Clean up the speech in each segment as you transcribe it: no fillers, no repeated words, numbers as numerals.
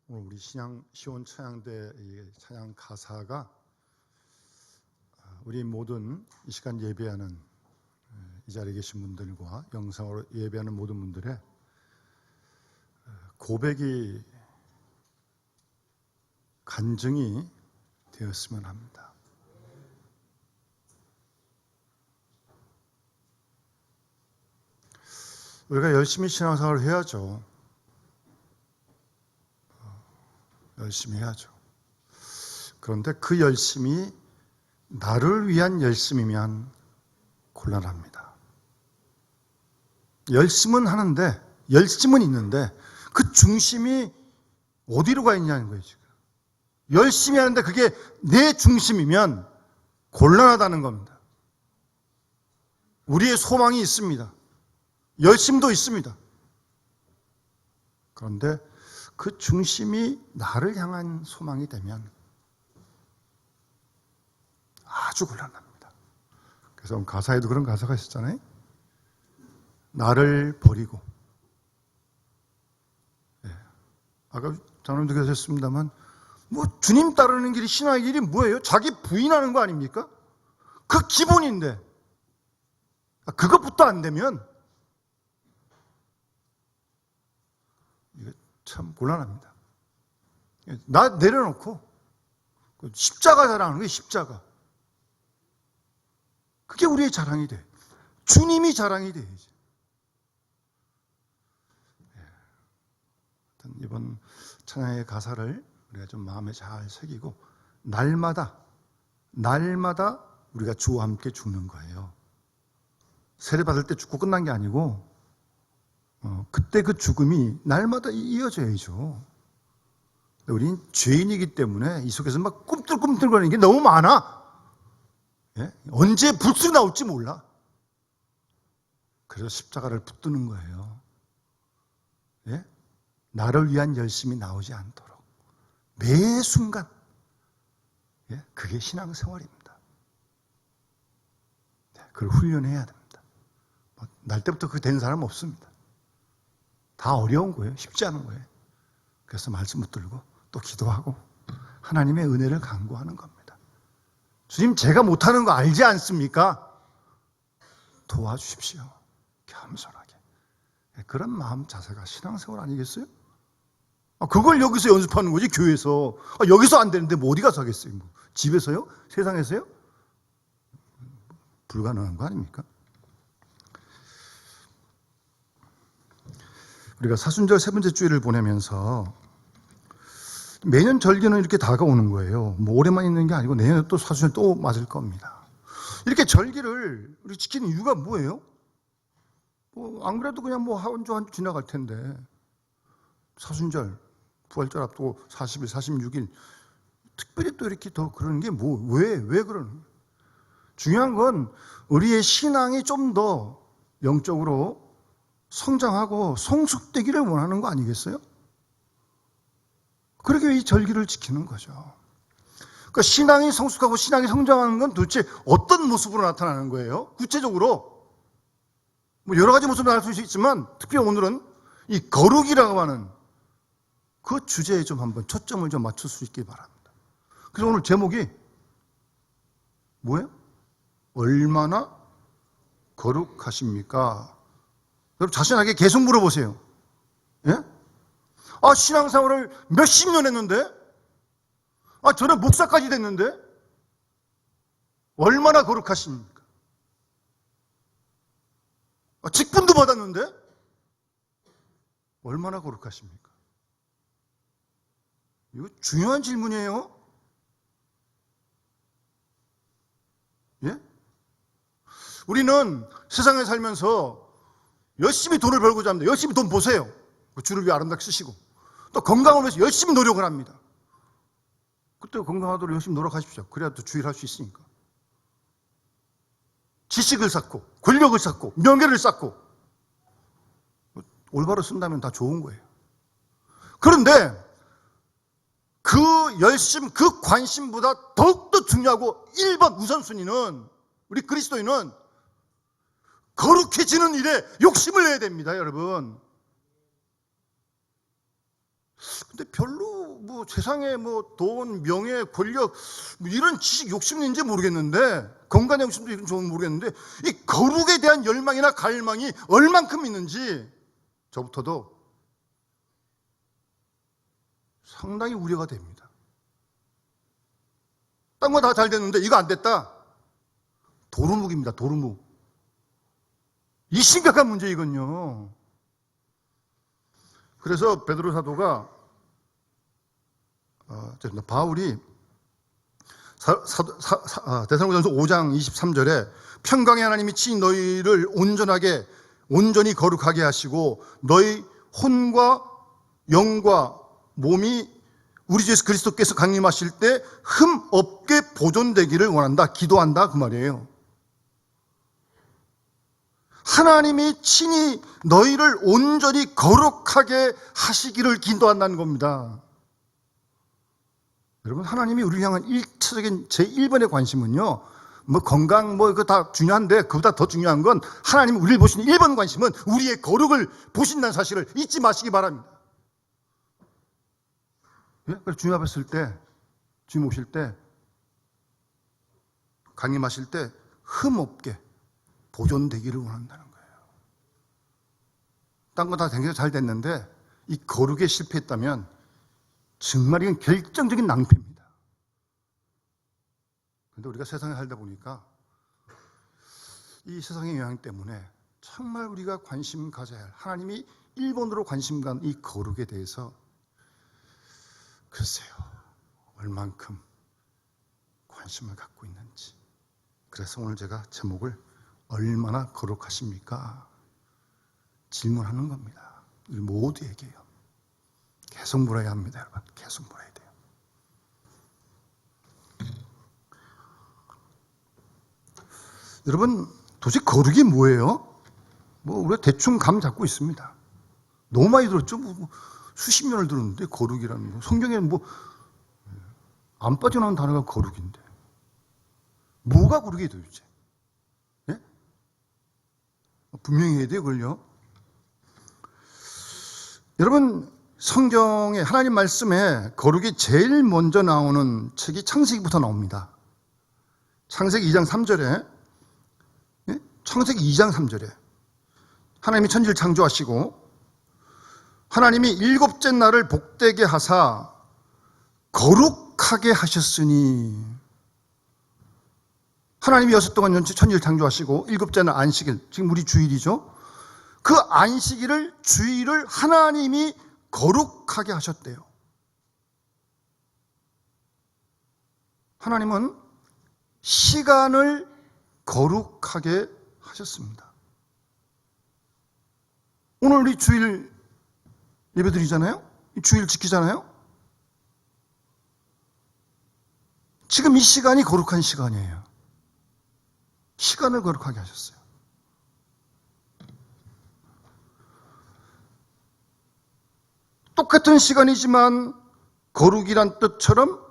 오늘 우리 시온 찬양대 찬양 가사가 우리 모든 이 시간 예배하는 이 자리에 계신 분들과 영상으로 예배하는 모든 분들의 고백이 간증이 되었으면 합니다. 우리가 열심히 신앙생활을 해야죠. 열심히 해야죠. 그런데 그 열심이 나를 위한 열심이면 곤란합니다. 열심은 하는데, 열심은 있는데 그 중심이 어디로 가 있냐는 거예요, 지금. 열심히 하는데 그게 내 중심이면 곤란하다는 겁니다. 우리의 소망이 있습니다. 열심도 있습니다. 그런데 그 중심이 나를 향한 소망이 되면 아주 곤란합니다. 그래서 가사에도 그런 가사가 있었잖아요. 나를 버리고. 아까 장로님도 계셨습니다만 주님 따르는 길이, 신앙의 길이 뭐예요? 자기 부인하는 거 아닙니까? 그 기본인데 그것부터 안 되면 이거 참 곤란합니다. 나 내려놓고 십자가 자랑하는 거예요. 십자가. 그게 우리의 자랑이 돼. 주님이 자랑이 돼야지. 이번 찬양의 가사를 우리가 좀 마음에 잘 새기고 날마다 우리가 주와 함께 죽는 거예요. 세례받을 때 죽고 끝난 게 아니고 그때 그 죽음이 날마다 이어져야죠. 우린 죄인이기 때문에 이 속에서 막 꿈틀꿈틀거리는 게 너무 많아. 예? 언제 불쑥 나올지 몰라. 그래서 십자가를 붙드는 거예요. 예? 나를 위한 열심이 나오지 않도록 매 순간. 예? 그게 신앙생활입니다. 그걸 훈련해야 됩니다. 날 때부터 그게 된 사람은 없습니다. 다 어려운 거예요. 쉽지 않은 거예요. 그래서 말씀 붙들고 또 기도하고 하나님의 은혜를 간구하는 겁니다. 주님, 제가 못하는 거 알지 않습니까? 도와주십시오. 겸손하게. 그런 마음 자세가 신앙생활 아니겠어요? 그걸 여기서 연습하는 거지, 교회에서. 여기서 안 되는데 뭐 어디 가서 하겠어요? 뭐. 집에서요? 세상에서요? 불가능한 거 아닙니까? 우리가 사순절 세 번째 주일을 보내면서 매년 절기는 이렇게 다가오는 거예요. 뭐 올해만 있는 게 아니고 내년에 또 사순절 또 맞을 겁니다. 이렇게 절기를 우리 지키는 이유가 뭐예요? 안 그래도 그냥 한 주 한 주 지나갈 텐데 사순절, 부활절 앞두고 40일, 46일 특별히 또 이렇게 더 그러는 게 왜 그러는 거예요? 중요한 건 우리의 신앙이 좀 더 영적으로 성장하고 성숙되기를 원하는 거 아니겠어요? 그러기 이 절기를 지키는 거죠. 그러니까 신앙이 성숙하고 신앙이 성장하는 건 도대체 어떤 모습으로 나타나는 거예요? 구체적으로 여러 가지 모습으로 나타날 수 있지만 특별히 오늘은 이 거룩이라고 하는 그 주제에 좀 한번 초점을 좀 맞출 수 있기 바랍니다. 그래서 오늘 제목이 뭐예요? 얼마나 거룩하십니까? 여러분 자신에게 계속 물어보세요. 예? 신앙생활을 몇십 년 했는데? 저는 목사까지 됐는데? 얼마나 거룩하십니까? 직분도 받았는데? 얼마나 거룩하십니까? 이거 중요한 질문이에요. 예? 우리는 세상에 살면서 열심히 돈을 벌고자 합니다. 열심히 돈 보세요. 주를 위해 아름답게 쓰시고 또 건강을 위해서 열심히 노력을 합니다. 그때 건강하도록 열심히 노력하십시오. 그래야 또 주의를 할 수 있으니까. 지식을 쌓고 권력을 쌓고 명예를 쌓고 올바로 쓴다면 다 좋은 거예요. 그런데 그 열심, 그 관심보다 더욱더 중요하고 1번 우선순위는 우리 그리스도인은 거룩해지는 일에 욕심을 내야 됩니다, 여러분. 근데 별로 뭐 세상에 뭐 돈, 명예, 권력 뭐 이런 지식 욕심인지 모르겠는데, 건강의 욕심도 이런 좋은 모르겠는데, 이 거룩에 대한 열망이나 갈망이 얼만큼 있는지 저부터도 상당히 우려가 됩니다. 딴 거 다 잘 됐는데 이거 안 됐다. 도루묵입니다. 도루묵. 이 심각한 문제 이건요. 그래서 베드로 사도가 바울이 데살로니가전서 5장 23절에 평강의 하나님이 친히 너희를 온전히 거룩하게 하시고 너희 혼과 영과 몸이 우리 주 예수 그리스도께서 강림하실 때 흠 없게 보존되기를 원한다, 기도한다, 그 말이에요. 하나님이 친히 너희를 온전히 거룩하게 하시기를 기도한다는 겁니다. 여러분, 하나님이 우리를 향한 1차적인 제1번의 관심은요, 뭐 건강 뭐 이거 다 중요한데 그보다 더 중요한 건 하나님이 우리를 보시는 1번 관심은 우리의 거룩을 보신다는 사실을 잊지 마시기 바랍니다. 예? 그래서 주님 앞에 쓸 때, 주님 오실 때, 강림하실 때 흠 없게 보존되기를 원한다는 거예요. 딴 거 다 굉장히 잘 됐는데 이 거룩에 실패했다면 정말 이건 결정적인 낭패입니다. 그런데 우리가 세상에 살다 보니까 이 세상의 영향 때문에 정말 우리가 관심 가져야 할, 하나님이 1번으로 관심 간 이 거룩에 대해서 글쎄요, 얼만큼 관심을 갖고 있는지. 그래서 오늘 제가 제목을 얼마나 거룩하십니까? 질문하는 겁니다. 우리 모두에게요. 계속 물어야 합니다, 여러분. 계속 물어야 돼요. 여러분, 도대체 거룩이 뭐예요? 뭐 우리가 대충 감 잡고 있습니다. 너무 많이 들었죠? 뭐 수십 년을 들었는데 거룩이라는 거. 성경에는 뭐 안 빠져나온 단어가 거룩인데. 뭐가 거룩이 도대체? 예? 분명히 해야 돼요, 그걸요. 여러분, 성경에, 하나님 말씀에 거룩이 제일 먼저 나오는 책이 창세기부터 나옵니다. 창세기 2장 3절에, 예? 창세기 2장 3절에 하나님이 천지를 창조하시고 하나님이 7째 날을 복되게 하사 거룩하게 하셨으니, 하나님이 6 동안 천지를 창조하시고 7째 날 안식일, 지금 우리 주일이죠. 그 안식일을, 주일을 하나님이 거룩하게 하셨대요. 하나님은 시간을 거룩하게 하셨습니다. 오늘 우리 주일 예배 드리잖아요? 주일 지키잖아요? 지금 이 시간이 거룩한 시간이에요. 시간을 거룩하게 하셨어요. 똑같은 시간이지만 거룩이란 뜻처럼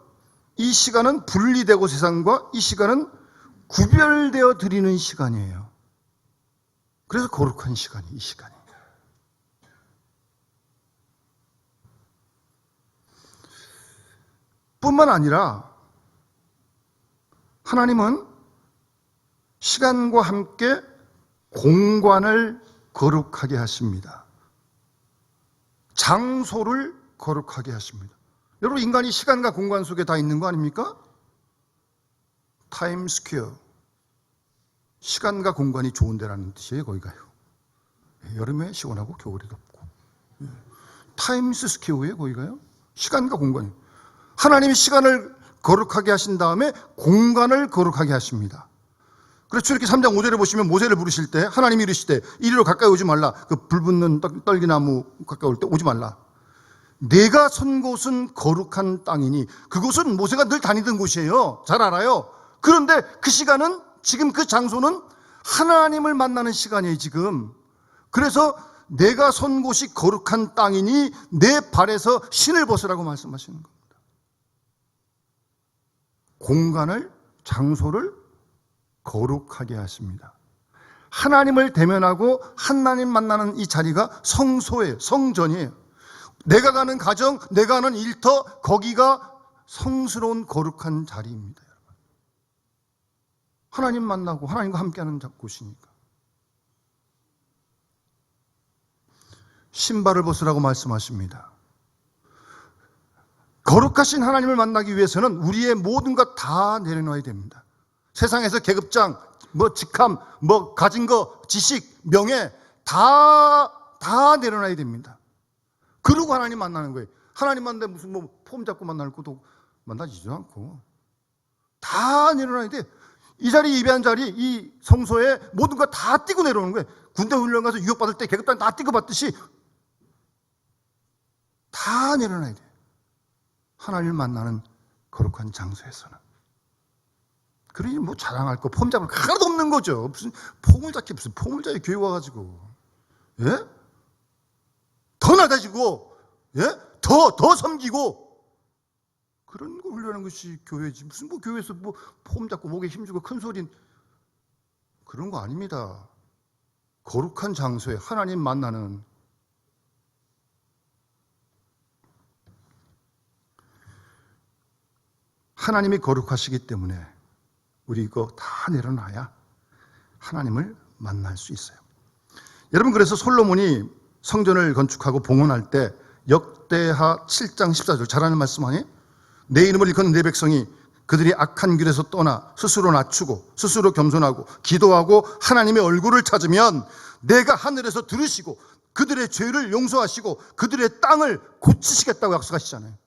이 시간은 분리되고 세상과 이 시간은 구별되어 드리는 시간이에요. 그래서 거룩한 시간이 이 시간이에요. 뿐만 아니라 하나님은 시간과 함께 공간을 거룩하게 하십니다. 장소를 거룩하게 하십니다. 여러분, 인간이 시간과 공간 속에 다 있는 거 아닙니까? 타임스퀘어, 시간과 공간이 좋은 데라는 뜻이에요. 거기 가요. 여름에 시원하고 겨울에 덥고. 타임스퀘어에 거기 가요. 시간과 공간이. 하나님이 시간을 거룩하게 하신 다음에 공간을 거룩하게 하십니다. 그래서 출애굽기 3장 5절에 보시면 모세를 부르실 때 하나님이 이르시되 이리로 가까이 오지 말라. 그 불붙는 떨기나무 가까이 올 때 오지 말라. 내가 선 곳은 거룩한 땅이니, 그곳은 모세가 늘 다니던 곳이에요. 잘 알아요. 그런데 그 시간은, 지금 그 장소는 하나님을 만나는 시간이에요, 지금. 그래서 내가 선 곳이 거룩한 땅이니 내 발에서 신을 벗으라고 말씀하시는 겁니다. 공간을, 장소를 거룩하게 하십니다. 하나님을 대면하고 하나님 만나는 이 자리가 성소예요. 성전이에요. 내가 가는 가정, 내가 하는 일터, 거기가 성스러운 거룩한 자리입니다. 여러분. 하나님 만나고 하나님과 함께하는 곳이니까. 신발을 벗으라고 말씀하십니다. 거룩하신 하나님을 만나기 위해서는 우리의 모든 것 다 내려놔야 됩니다. 세상에서 계급장, 직함, 가진 거, 지식, 명예 다 내려놔야 됩니다. 그러고 하나님 만나는 거예요. 하나님 만나는데 무슨 폼 잡고 만날 것도 만나지도 않고 다 내려놔야 돼. 이 자리, 예배한 자리, 이 성소에 모든 거 다 띄고 내려오는 거예요. 군대 훈련 가서 유혹받을 때 계급장 다 띄고 받듯이 다 내려놔야 돼. 하나님을 만나는 거룩한 장소에서는. 그러니 자랑할 거, 폼 잡을 거 하나도 없는 거죠. 무슨 폼을 잡게 교회 와가지고. 예? 더 낮아지고, 예? 더 섬기고. 그런 거 훈련하는 것이 교회지. 무슨 교회에서 폼 잡고 목에 힘주고 큰 소린 그런 거 아닙니다. 거룩한 장소에 하나님 만나는 하나님이 거룩하시기 때문에 우리 이거 다 내려놔야 하나님을 만날 수 있어요. 여러분, 그래서 솔로몬이 성전을 건축하고 봉헌할 때 역대하 7장 14절 잘 아는 말씀 아니에요? 내 이름을 일컫는 내 백성이 그들이 악한 길에서 떠나 스스로 낮추고 스스로 겸손하고 기도하고 하나님의 얼굴을 찾으면 내가 하늘에서 들으시고 그들의 죄를 용서하시고 그들의 땅을 고치시겠다고 약속하시잖아요.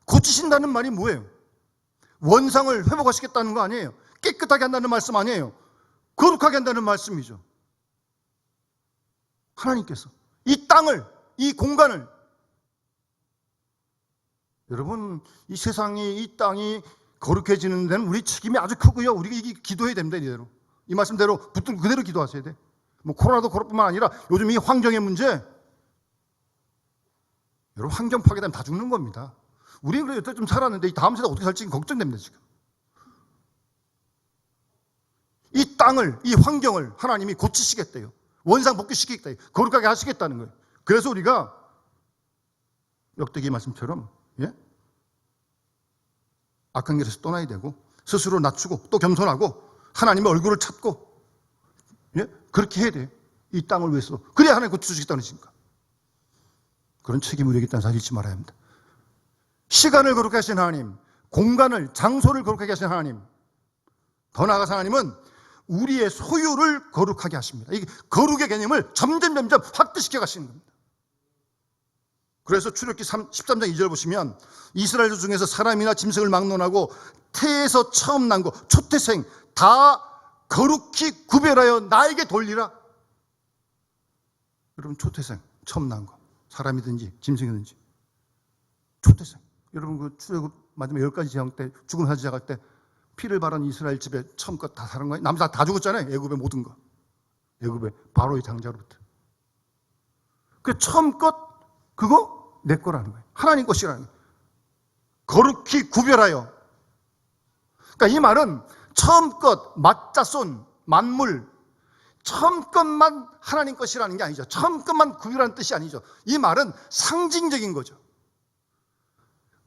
고치신다는 말이 뭐예요? 원상을 회복하시겠다는 거 아니에요. 깨끗하게 한다는 말씀 아니에요. 거룩하게 한다는 말씀이죠. 하나님께서 이 땅을, 이 공간을, 여러분, 이 세상이, 이 땅이 거룩해지는 데는 우리 책임이 아주 크고요. 우리가 이게 기도해야 됩니다. 이대로. 이 말씀대로 붙들고 그대로 기도하셔야 돼. 코로나도 그것뿐만 아니라 요즘 이 환경의 문제, 여러분, 환경 파괴되면 다 죽는 겁니다. 우리는 그래도 여태 좀 살았는데 이 다음 세대 어떻게 살지 걱정됩니다. 지금 이 땅을, 이 환경을 하나님이 고치시겠대요. 원상 복귀시키겠대요. 거룩하게 하시겠다는 거예요. 그래서 우리가 역대기 말씀처럼, 예? 악한 길에서 떠나야 되고 스스로 낮추고 또 겸손하고 하나님의 얼굴을 찾고, 예? 그렇게 해야 돼요. 이 땅을 위해서. 그래야 하나님 고쳐주시겠다는 것입니까? 그런 책임을 우리에게 있다는 사실 잊지 말아야 합니다. 시간을 거룩하게 하신 하나님, 공간을, 장소를 거룩하게 하신 하나님, 더 나아가서 하나님은 우리의 소유를 거룩하게 하십니다. 이 거룩의 개념을 점점 확대시켜 가시는 겁니다. 그래서 출애굽기 13장 2절 보시면 이스라엘 중에서 사람이나 짐승을 막론하고 태에서 처음 난 거, 초태생 다 거룩히 구별하여 나에게 돌리라. 여러분, 초태생 처음 난 거, 사람이든지 짐승이든지 초태생. 여러분, 그 출애굽 마지막 10가지 재앙 때 죽음 사지 시작할 때 피를 바른 이스라엘 집에 처음껏 다 사는 거예요. 남자 다 죽었잖아요. 애굽의 모든 거. 애굽의 바로의 장자로부터. 그 처음껏 그거 내 거라는 거예요. 하나님 것이라는 거예요. 거룩히 구별하여. 그러니까 이 말은 처음껏 맞자손 만물 처음껏만 하나님 것이라는 게 아니죠. 처음껏만 구별하는 뜻이 아니죠. 이 말은 상징적인 거죠.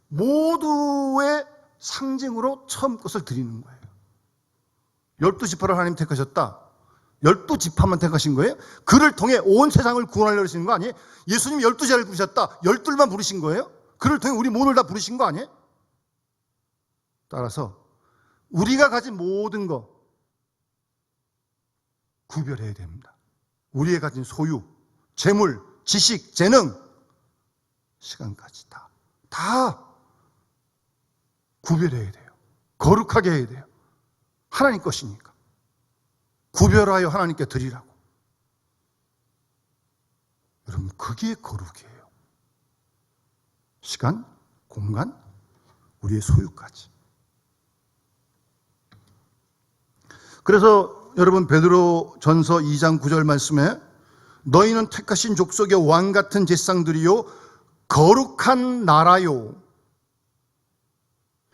모두의 상징으로 처음 것을 드리는 거예요. 12지파를 하나님 택하셨다. 12지파만 택하신 거예요? 그를 통해 온 세상을 구원하려고 하시는 거 아니에요? 예수님이 12제자를 부르셨다. 12만 부르신 거예요? 그를 통해 우리 모두를 다 부르신 거 아니에요? 따라서 우리가 가진 모든 거 구별해야 됩니다. 우리의 가진 소유, 재물, 지식, 재능, 시간까지 다 구별해야 돼요. 거룩하게 해야 돼요. 하나님 것이니까. 구별하여 하나님께 드리라고. 여러분, 그게 거룩이에요. 시간, 공간, 우리의 소유까지. 그래서 여러분, 베드로 전서 2장 9절 말씀에 너희는 택하신 족속의 왕 같은 제사장들이요 거룩한 나라요.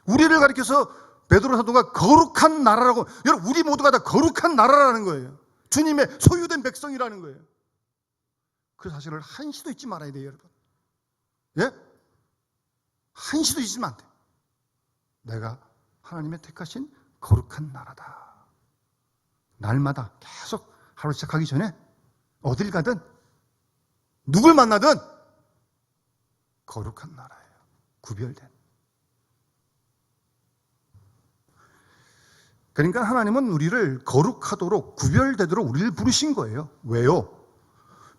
우리를 가리켜서 베드로 사도가 거룩한 나라라고, 여러분, 우리 모두가 다 거룩한 나라라는 거예요. 주님의 소유된 백성이라는 거예요. 그 사실을 한시도 잊지 말아야 돼요, 여러분. 예? 한시도 잊으면 안 돼. 내가 하나님의 택하신 거룩한 나라다. 날마다 계속 하루 시작하기 전에 어딜 가든 누굴 만나든 거룩한 나라예요. 구별된. 그러니까 하나님은 우리를 거룩하도록 구별되도록 우리를 부르신 거예요. 왜요?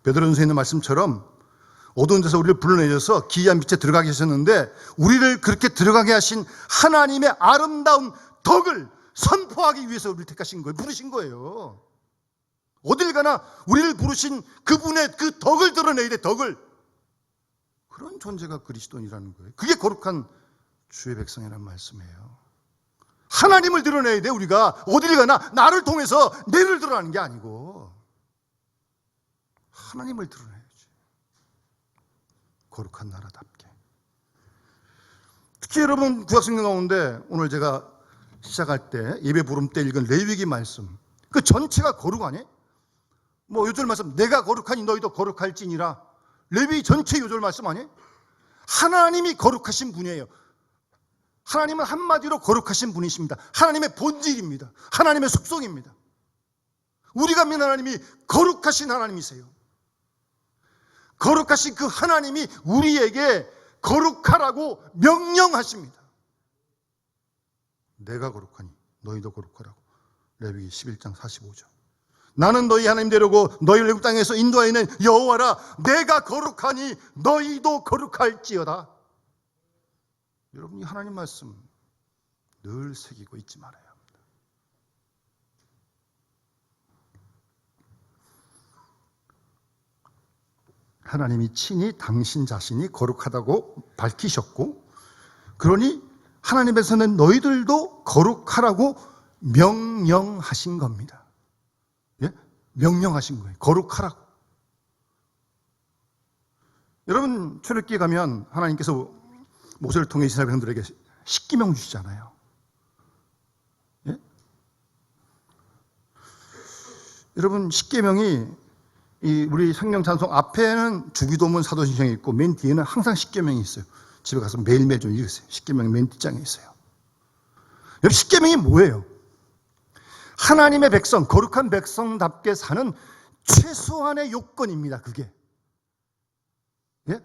베드로전서에 있는 말씀처럼 어두운 데서 우리를 불러내셔서 기이한 빛에 들어가게 하셨는데 우리를 그렇게 들어가게 하신 하나님의 아름다운 덕을 선포하기 위해서 우리를 택하신 거예요. 부르신 거예요. 어딜 가나 우리를 부르신 그분의 그 덕을 드러내야 돼. 덕을. 그런 존재가 그리스도인이라는 거예요. 그게 거룩한 주의 백성이라는 말씀이에요. 하나님을 드러내야 돼. 우리가 어딜 가나 나를 통해서 내를 드러내는 게 아니고 하나님을 드러내야지. 거룩한 나라답게. 특히 여러분 구약성경 가운데 오늘 제가 시작할 때 예배 부름 때 읽은 레위기 말씀, 그 전체가 거룩 아니에요? 뭐 요절 말씀, 내가 거룩하니 너희도 거룩할지니라. 레위기 전체 요절 말씀 아니에요? 하나님이 거룩하신 분이에요. 하나님은 한마디로 거룩하신 분이십니다. 하나님의 본질입니다. 하나님의 속성입니다. 우리가 믿는 하나님이 거룩하신 하나님이세요. 거룩하신 그 하나님이 우리에게 거룩하라고 명령하십니다. 내가 거룩하니 너희도 거룩하라고. 레위기 11장 45절. 나는 너희 하나님 되려고 너희를 애굽 땅에서 인도하여낸 여호와라. 내가 거룩하니 너희도 거룩할지어다. 여러분, 이 하나님 말씀 늘 새기고 잊지 말아야 합니다. 하나님이 친히 당신 자신이 거룩하다고 밝히셨고, 그러니 하나님에서는 너희들도 거룩하라고 명령하신 겁니다. 예? 명령하신 거예요. 거룩하라고. 여러분, 출애굽기에 가면 하나님께서 모세를 통해 이스라엘 백성들에게 십계명 주시잖아요. 예? 여러분, 십계명이 우리 생명 찬송 앞에는 주기도문 사도신경이 있고 맨 뒤에는 항상 십계명이 있어요. 집에 가서 매일매일 좀 읽으세요. 십계명이 맨 뒷장에 있어요. 여러분, 십계명이 뭐예요? 하나님의 백성, 거룩한 백성답게 사는 최소한의 요건입니다. 그게. 예?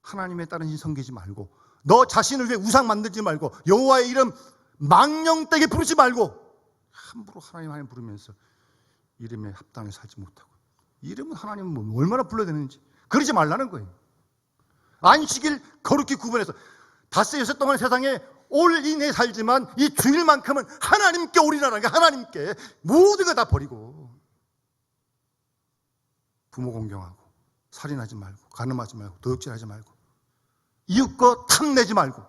하나님에 따른 신 섬기지 말고, 너 자신을 위해 우상 만들지 말고, 여호와의 이름 망령되게 부르지 말고, 함부로 하나님 부르면서 이름에 합당해 살지 못하고, 이름은 하나님은 얼마나 불러야 되는지 그러지 말라는 거예요. 안식일 거룩히 구분해서 닷새 여섯 동안 세상에 올인해 살지만 이 주일만큼은 하나님께 올인하라는 게, 하나님께 모든 거 다 버리고, 부모 공경하고, 살인하지 말고, 간음하지 말고, 도둑질하지 말고, 이웃 거 탐내지 말고,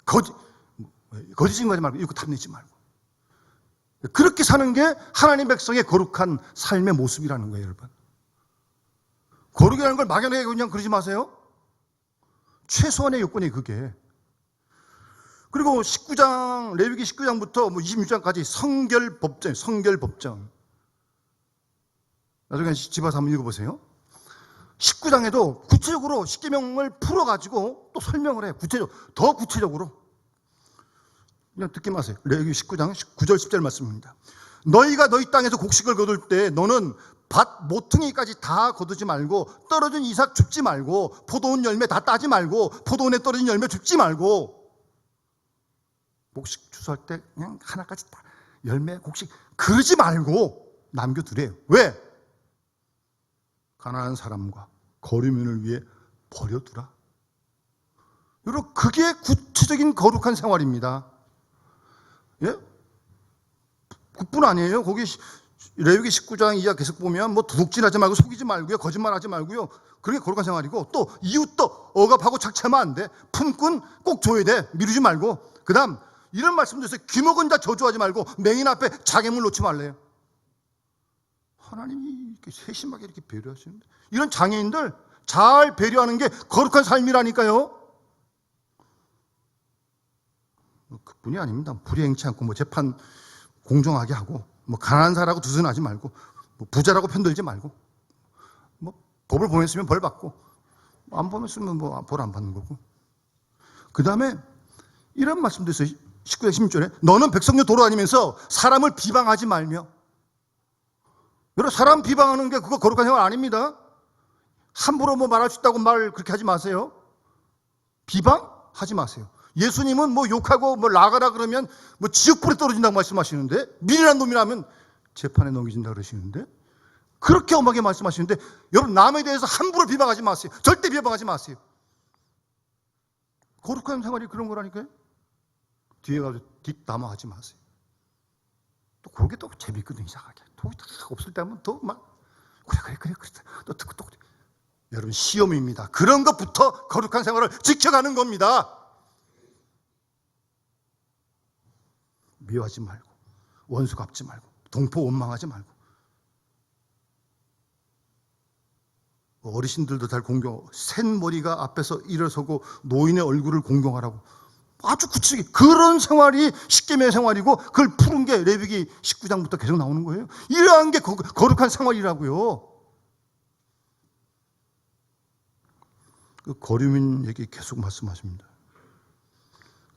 거짓 증거하지 말고, 이웃 거 탐내지 말고, 그렇게 사는 게 하나님 백성의 거룩한 삶의 모습이라는 거예요. 여러분, 거룩이라는 걸 막연하게 그냥 그러지 마세요. 최소한의 요건이 그게. 그리고 19장, 레위기 19장부터 26장까지 성결법정. 나중에 집에 가서 한번 읽어보세요. 19장에도 구체적으로 십계명을 풀어가지고 또 설명을 해요. 더 구체적으로. 그냥 듣기 마세요. 레위기 19장 9절 10절 말씀입니다. 너희가 너희 땅에서 곡식을 거둘 때 너는 밭 모퉁이까지 다 거두지 말고, 떨어진 이삭 줍지 말고, 포도원 열매 다 따지 말고, 포도원에 떨어진 열매 줍지 말고, 곡식 추수할 때 그냥 하나까지 다 열매 곡식 그러지 말고 남겨두래요. 왜? 가난한 사람과 거류민을 위해 버려두라. 여러분, 그게 구체적인 거룩한 생활입니다. 예? 그뿐 아니에요. 거기 레위기 19장 이하 계속 보면 도둑질하지 말고, 속이지 말고요, 거짓말하지 말고요. 그게 거룩한 생활이고, 또 이웃도 억압하고 착취하면 안 돼. 품꾼 꼭 줘야 돼. 미루지 말고. 그다음 이런 말씀도 있어요. 귀먹은 자 저주하지 말고, 맹인 앞에 장애물 놓지 말래요. 하나님이 이렇게 세심하게 이렇게 배려하시는데, 이런 장애인들 잘 배려하는 게 거룩한 삶이라니까요. 그뿐이 아닙니다. 불의행치 않고, 재판 공정하게 하고, 가난한 사람하고 두둔하지 말고, 부자라고 편들지 말고, 법을 보냈으면 벌 받고, 안 보냈으면 뭐 벌 안 받는 거고. 그 다음에 이런 말씀도 있어요. 19절 16절에 너는 백성여 돌아다니면서 사람을 비방하지 말며. 여러분, 사람 비방하는 게 그거 거룩한 생활 아닙니다. 함부로 뭐 말할 수 있다고 말 그렇게 하지 마세요. 비방하지 마세요. 예수님은 뭐 욕하고 뭐 나가라 그러면 뭐 지옥불에 떨어진다고 말씀하시는데, 미련한 놈이라면 재판에 넘겨진다 그러시는데, 그렇게 엄하게 말씀하시는데, 여러분, 남에 대해서 함부로 비방하지 마세요. 절대 비방하지 마세요. 거룩한 생활이 그런 거라니까요. 뒤에 가서 뒷담화하지 마세요. 또 그게 또 재밌거든요. 이상하게 또 없을 때 하면 또 막 그래 또 듣고 여러분, 시험입니다. 그런 것부터 거룩한 생활을 지켜가는 겁니다. 미워하지 말고, 원수 갚지 말고, 동포 원망하지 말고. 어르신들도 잘 샌머리가 앞에서 일어서고 노인의 얼굴을 공경하라고. 아주 구체적인 그런 생활이 십계명의 생활이고, 그걸 푸른 게 레위기 19장부터 계속 나오는 거예요. 이러한 게 거룩한 생활이라고요. 그 거류민 얘기 계속 말씀하십니다.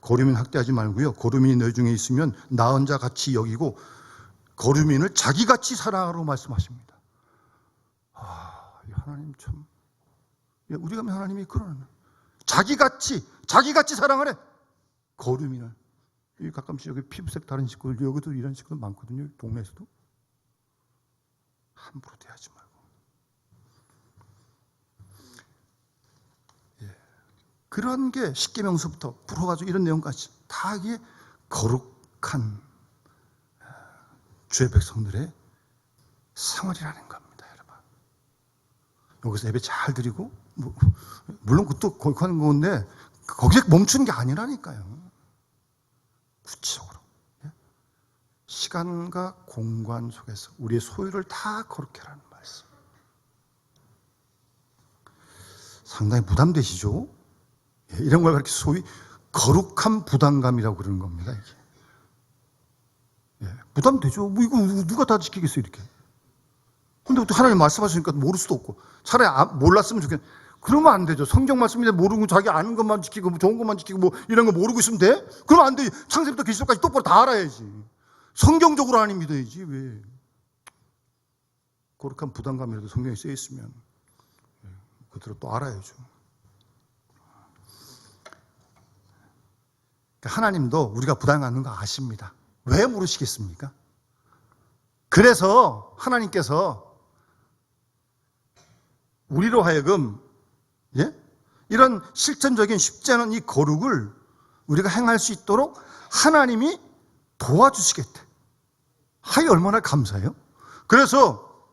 거류민 학대하지 말고요. 거류민이 너희 중에 있으면 나은 자 같이 여기고 거류민을 자기같이 사랑하라고 말씀하십니다. 하나님 참, 우리가 하나님이 그러는 자기같이 사랑하래. 거류민을. 가끔씩 여기 피부색 다른 식구들, 여기도 이런 식구들 많거든요. 동네에서도. 함부로 대하지 말고. 그런 게 십계명서부터 풀어가지고 이런 내용까지 다 이게 거룩한 주의 백성들의 생활이라는 겁니다, 여러분. 여기서 예배 잘 드리고, 물론 그것도 거룩한 건데 거기에 멈추는 게 아니라니까요. 구체적으로 시간과 공간 속에서 우리의 소유를 다 거룩히 하라는 말씀. 상당히 부담되시죠? 이런 걸 그렇게 소위 거룩한 부담감이라고 그러는 겁니다, 이게. 부담되죠. 뭐 이거 누가 다 지키겠어요, 이렇게. 근데 또 하나님 말씀하시니까 모를 수도 없고, 차라리 몰랐으면 좋겠네. 그러면 안 되죠. 성경 말씀인데 모르고 자기 아는 것만 지키고 좋은 것만 지키고 뭐 이런 거 모르고 있으면 돼? 그러면 안 돼. 창세부터 계시록까지 똑바로 다 알아야지. 성경적으로 하나님 믿어야지. 왜? 거룩한 부담감이라도 성경에 쓰여 있으면 그대로 또 알아야죠. 하나님도 우리가 부담하는 거 아십니다. 왜 모르시겠습니까? 그래서 하나님께서 우리로 하여금 이런 실천적인 쉽지 않은 이 거룩을 우리가 행할 수 있도록 하나님이 도와주시겠대. 하이, 얼마나 감사해요. 그래서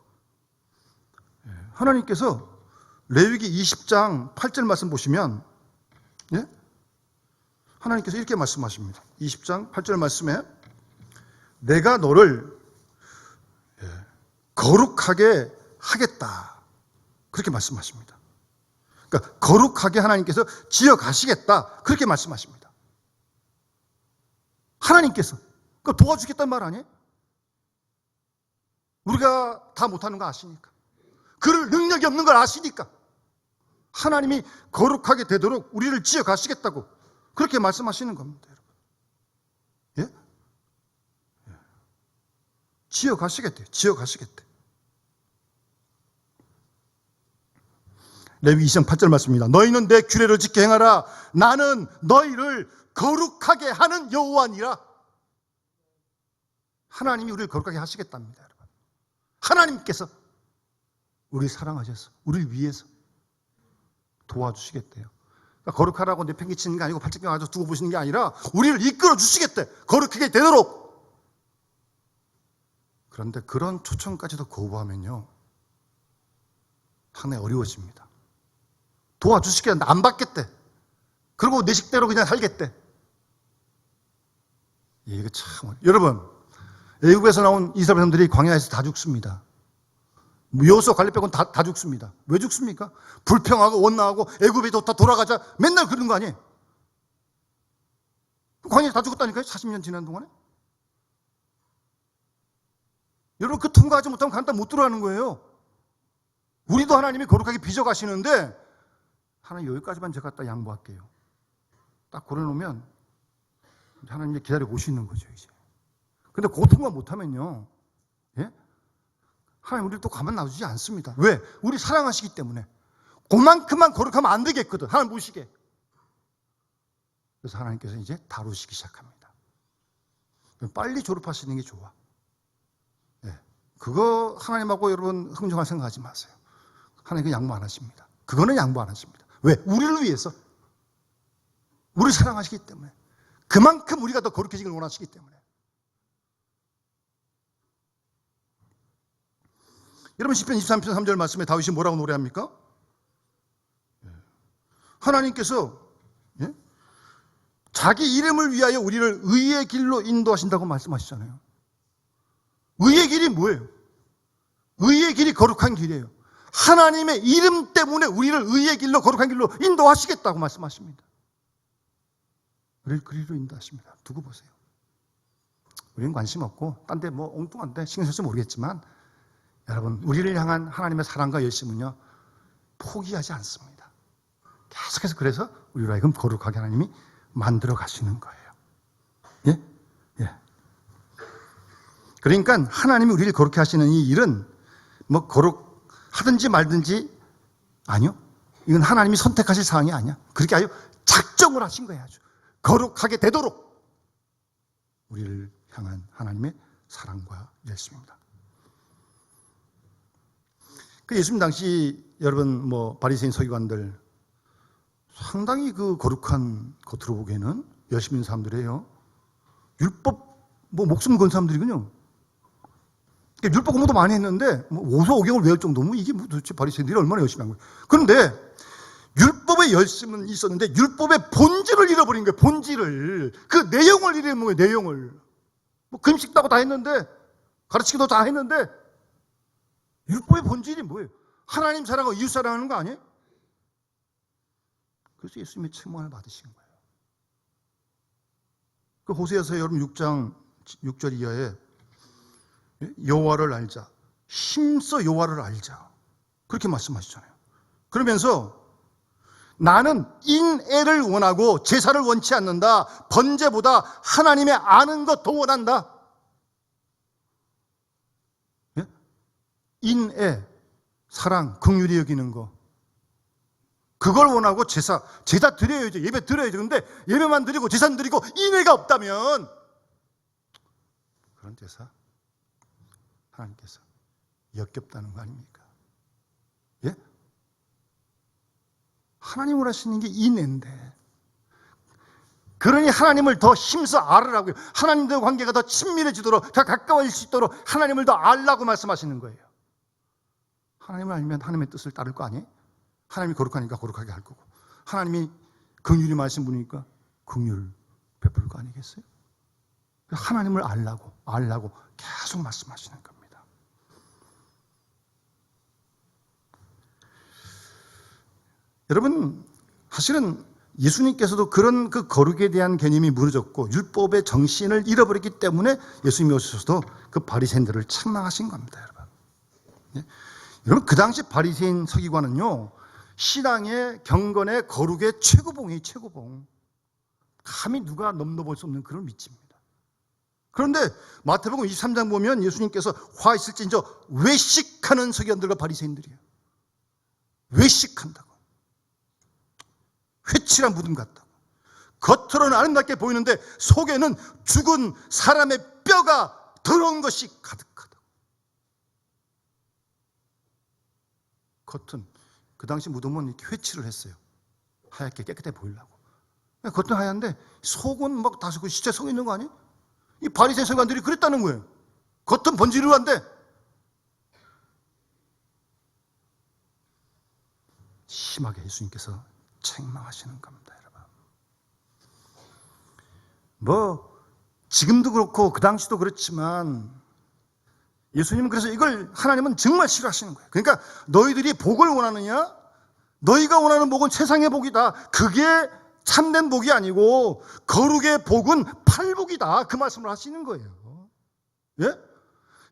하나님께서 레위기 20장 8절 말씀 보시면 하나님께서 이렇게 말씀하십니다. 20장 8절 말씀에 내가 너를 거룩하게 하겠다, 그렇게 말씀하십니다. 그러니까 거룩하게 하나님께서 지어가시겠다, 그렇게 말씀하십니다. 하나님께서 도와주겠다는 말 아니에요? 우리가 다 못하는 거 아시니까, 그럴 능력이 없는 걸 아시니까 하나님이 거룩하게 되도록 우리를 지어가시겠다고 그렇게 말씀하시는 겁니다, 여러분. 지어가시겠대. 레위 20장 8절 말씀입니다. 너희는 내 규례를 지켜 행하라. 나는 너희를 거룩하게 하는 여호와니라. 하나님이 우리를 거룩하게 하시겠답니다, 여러분. 하나님께서 우리를 사랑하셔서 우리를 위해서 도와주시겠대요. 그러니까 거룩하라고 내팽개치는 게 아니고 발전기 가지고 두고 보시는 게 아니라 우리를 이끌어 주시겠대, 거룩하게 되도록. 그런데 그런 초청까지도 거부하면요, 상당히 어려워집니다. 도와주시겠는데 안 받겠대. 그리고 내 식대로 그냥 살겠대. 이게 참, 여러분, 애국에서 나온 이스라엘 사람들이 광야에서 다 죽습니다. 여호수아 갈렙 빼고는 다 죽습니다. 왜 죽습니까? 불평하고 원망하고 애굽에 다 돌아가자 맨날 그러는 거 아니에요? 광야에서 다 죽었다니까요, 40년 지난 동안에. 여러분, 그 통과하지 못하면 간단 못 들어가는 거예요. 우리도 하나님이 거룩하게 빚어가시는데 하나님 여기까지만 제가 딱 양보할게요. 딱 고려놓으면 하나님이 기다려 보시는 거죠, 이제. 근데 고통만 못하면요, 예? 하나님 우리를 또 가만 놔두지 않습니다. 왜? 우리 사랑하시기 때문에. 그만큼만 거룩하면 안 되겠거든. 하나님 보시게. 그래서 하나님께서 이제 다루시기 시작합니다. 빨리 졸업하시는 게 좋아. 예. 그거 하나님하고 여러분 흥정할 생각하지 마세요. 하나님은 양보 안 하십니다. 그거는 양보 안 하십니다. 왜? 우리를 위해서. 우리를 사랑하시기 때문에. 그만큼 우리가 더 거룩해지길 원하시기 때문에. 여러분 시편 23편 3절 말씀에 다윗이 뭐라고 노래합니까? 하나님께서 자기 이름을 위하여 우리를 의의 길로 인도하신다고 말씀하시잖아요. 의의 길이 뭐예요? 의의 길이 거룩한 길이에요. 하나님의 이름 때문에 우리를 의의 길로 거룩한 길로 인도하시겠다고 말씀하십니다. 우리를 그 길로 인도하십니다. 두고 보세요. 우리는 관심 없고 딴 데 뭐 엉뚱한데 신경 쓸지 모르겠지만 여러분 우리를 향한 하나님의 사랑과 열심은요 포기하지 않습니다. 계속해서 그래서 우리로 하여금 거룩하게 하나님이 만들어 가시는 거예요. 예? 예. 그러니까 하나님이 우리를 거룩해 하시는 이 일은 뭐 거룩하든지 말든지 아니요. 이건 하나님이 선택하실 사항이 아니야. 그렇게 아주 작정을 하신 거예요. 아주 거룩하게 되도록 우리를 향한 하나님의 사랑과 열심입니다. 그 예수님 당시 여러분 뭐 바리새인 서기관들 상당히 그 거룩한 겉으로 보기에는 열심히 있는 사람들이에요. 율법 뭐 목숨 건 사람들이군요. 그러니까 율법 공부도 많이 했는데 뭐 5서 5경을 외울 정도면 이게 뭐 도대체 바리새인들이 얼마나 열심히 한 거예요. 그런데 율법의 열심은 있었는데 율법의 본질을 잃어버린 거예요. 본질을. 그 내용을 잃어버린 거예요. 내용을. 뭐 금식 따고 다 했는데 가르치기도 다 했는데 율법의 본질이 뭐예요? 하나님 사랑하고 이웃 사랑하는 거 아니에요? 그래서 예수님이 책망을 받으신 거예요. 그 호세아서 여러분 6장 6절 이하에 여호와를 알자. 힘써 여호와를 알자. 그렇게 말씀하시잖아요. 그러면서 나는 인애를 원하고 제사를 원치 않는다. 번제보다 하나님의 아는 것 더 원한다. 예? 인애, 사랑, 긍휼히 여기는 거. 그걸 원하고 제사 드려야죠. 예배 드려야죠. 근데 예배만 드리고 제사는 드리고 인애가 없다면 그런 제사 하나님께서 역겹다는 거 아닙니까? 예? 하나님을 하시는 게 인애인데 그러니 하나님을 더 힘써 알으라고요. 하나님과의 관계가 더 친밀해지도록 더 가까워질 수 있도록 하나님을 더 알라고 말씀하시는 거예요. 하나님을 알면 하나님의 뜻을 따를 거 아니에요? 하나님이 거룩하니까 거룩하게 할 거고 하나님이 긍휼이 많으신 분이니까 긍휼을 베풀 거 아니겠어요? 하나님을 알라고 계속 말씀하시는 겁니다. 여러분 사실은 예수님께서도 그런 그 거룩에 대한 개념이 무너졌고 율법의 정신을 잃어버렸기 때문에 예수님이 오셔서도 그 바리새인들을 책망하신 겁니다. 여러분. 예? 여러분 그 당시 바리새인 서기관은요 신앙의 경건의 거룩의 최고봉이에요. 최고봉. 감히 누가 넘어볼 수 없는 그런 위치입니다. 그런데 마태복음 23장 보면 예수님께서 화 있을진저 외식하는 서기관들과 바리새인들이에요. 외식한다고. 회칠한 무덤 같다고. 겉으로는 아름답게 보이는데 속에는 죽은 사람의 뼈가 더러운 것이 가득하다고. 겉은 그 당시 무덤은 이렇게 회칠을 했어요. 하얗게 깨끗해 보이려고. 겉은 하얀데 속은 막 다 그 시체 속에 있는 거 아니에요? 이 바리새인 서기관들이 그랬다는 거예요. 겉은 번지르르한데 심하게 예수님께서 책망하시는 겁니다, 여러분. 뭐 지금도 그렇고 그 당시도 그렇지만 예수님은 그래서 이걸 하나님은 정말 싫어하시는 거예요. 그러니까 너희들이 복을 원하느냐? 너희가 원하는 복은 세상의 복이다. 그게 참된 복이 아니고 거룩의 복은 팔복이다. 그 말씀을 하시는 거예요. 예?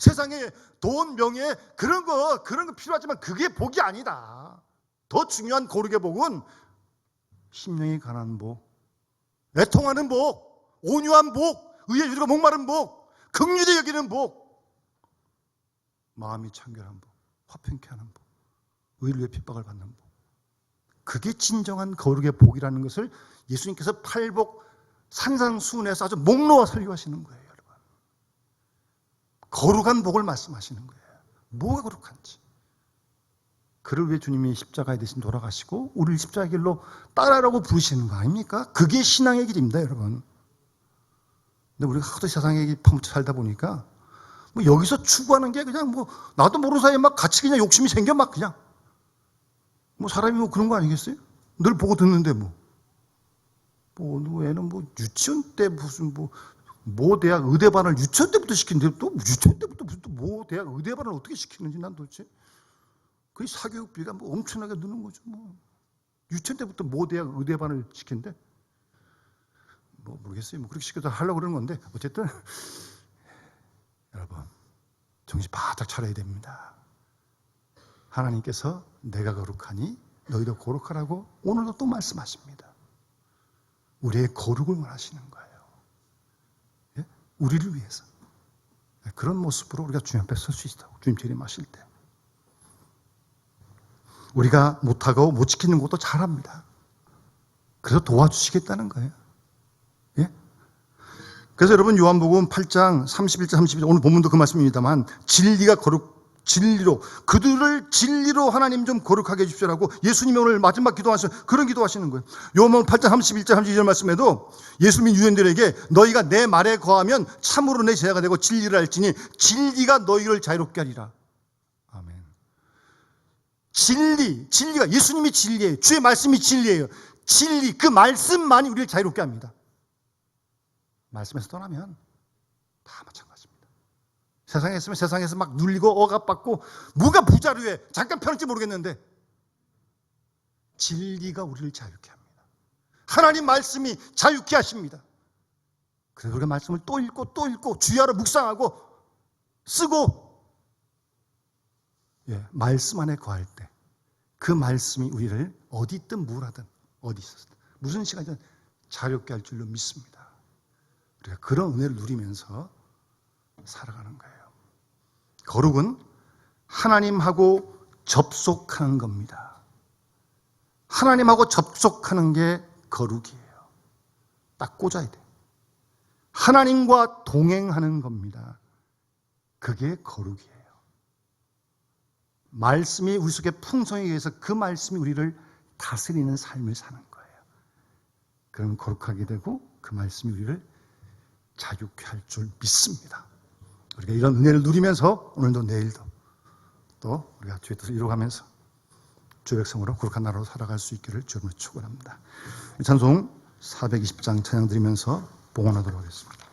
세상에 돈, 명예 그런 거 필요하지만 그게 복이 아니다. 더 중요한 거룩의 복은 심령이 가난한 복, 애통하는 복, 온유한 복, 의에 유리가 목마른 복, 긍휼히 여기는 복, 마음이 청결한 복, 화평케 하는 복, 의를 위해 핍박을 받는 복. 그게 진정한 거룩의 복이라는 것을 예수님께서 팔복 산상수훈에서 아주 목놓아 설교하시는 거예요, 여러분. 거룩한 복을 말씀하시는 거예요. 뭐가 거룩한지. 그를 위해 주님이 십자가에 대신 돌아가시고 우리를 십자가의 길로 따라라고 부르시는 거 아닙니까? 그게 신앙의 길입니다, 여러분. 근데 우리가 하도 세상에 퍼묻혀 살다 보니까 뭐 여기서 추구하는 게 그냥 뭐 나도 모르는 사이에 막 같이 그냥 욕심이 생겨 막 그냥 뭐 사람이 뭐 그런 거 아니겠어요? 늘 보고 듣는데 뭐 애는 뭐 유치원 때 무슨 모 대학 의대반을 유치원 때부터 시키는데 또 유치원 때부터 무슨 또 모 대학 의대반을 어떻게 시키는지 난 도대체 그 사교육비가 뭐 엄청나게 느는 거죠. 뭐 유치원 때부터 모 대학 의대반을 시킨대. 뭐 모르겠어요. 뭐 그렇게 시켜서 하려고 그러는 건데 어쨌든 여러분 정신 바짝 차려야 됩니다. 하나님께서 내가 거룩하니 너희도 거룩하라고 오늘도 또 말씀하십니다. 우리의 거룩을 원하시는 거예요. 예? 우리를 위해서. 그런 모습으로 우리가 주님 앞에 설 수 있다고. 주님 재림하실 때. 우리가 못하고 못 지키는 것도 잘합니다. 그래서 도와주시겠다는 거예요. 예? 그래서 여러분 요한복음 8장 31절 32절 오늘 본문도 그 말씀입니다만 진리로 그들을 진리로 하나님 좀 거룩하게 해주십시오라고 예수님이 오늘 마지막 기도하시는 그런 기도하시는 거예요. 요한복음 8장 31절 32절 말씀에도 예수님이 유대인들에게 너희가 내 말에 거하면 참으로 내 제자가 되고 진리를 알지니 진리가 너희를 자유롭게 하리라. 아멘. 진리가 예수님이 진리예요. 주의 말씀이 진리예요. 진리 그 말씀만이 우리를 자유롭게 합니다. 말씀에서 떠나면 다 마찬가지입니다. 세상에 있으면 세상에서 막 눌리고 억압받고 뭐가 부자로 해 잠깐 편할지 모르겠는데 진리가 우리를 자유케 합니다. 하나님 말씀이 자유케 하십니다. 그래서 우리가 말씀을 또 읽고 주야로 묵상하고 쓰고 말씀 안에 거할 때 그 말씀이 우리를 어디 있든 뭘 하든 어디 있었든 무슨 시간이든 자유롭게 할 줄로 믿습니다. 우리가 그런 은혜를 누리면서 살아가는 거예요. 거룩은 하나님하고 접속하는 겁니다. 하나님하고 접속하는 게 거룩이에요. 딱 꽂아야 돼. 하나님과 동행하는 겁니다. 그게 거룩이에요. 말씀이 우리 속에 풍성하게 해서 그 말씀이 우리를 다스리는 삶을 사는 거예요. 그러면 거룩하게 되고 그 말씀이 우리를 자유케 할 줄 믿습니다. 우리가 이런 은혜를 누리면서 오늘도 내일도 또 우리가 주의 뜻을 이루어가면서 주의 백성으로 거룩한 나라로 살아갈 수 있기를 주님으로 축원합니다. 찬송 420장 찬양 드리면서 봉헌하도록 하겠습니다.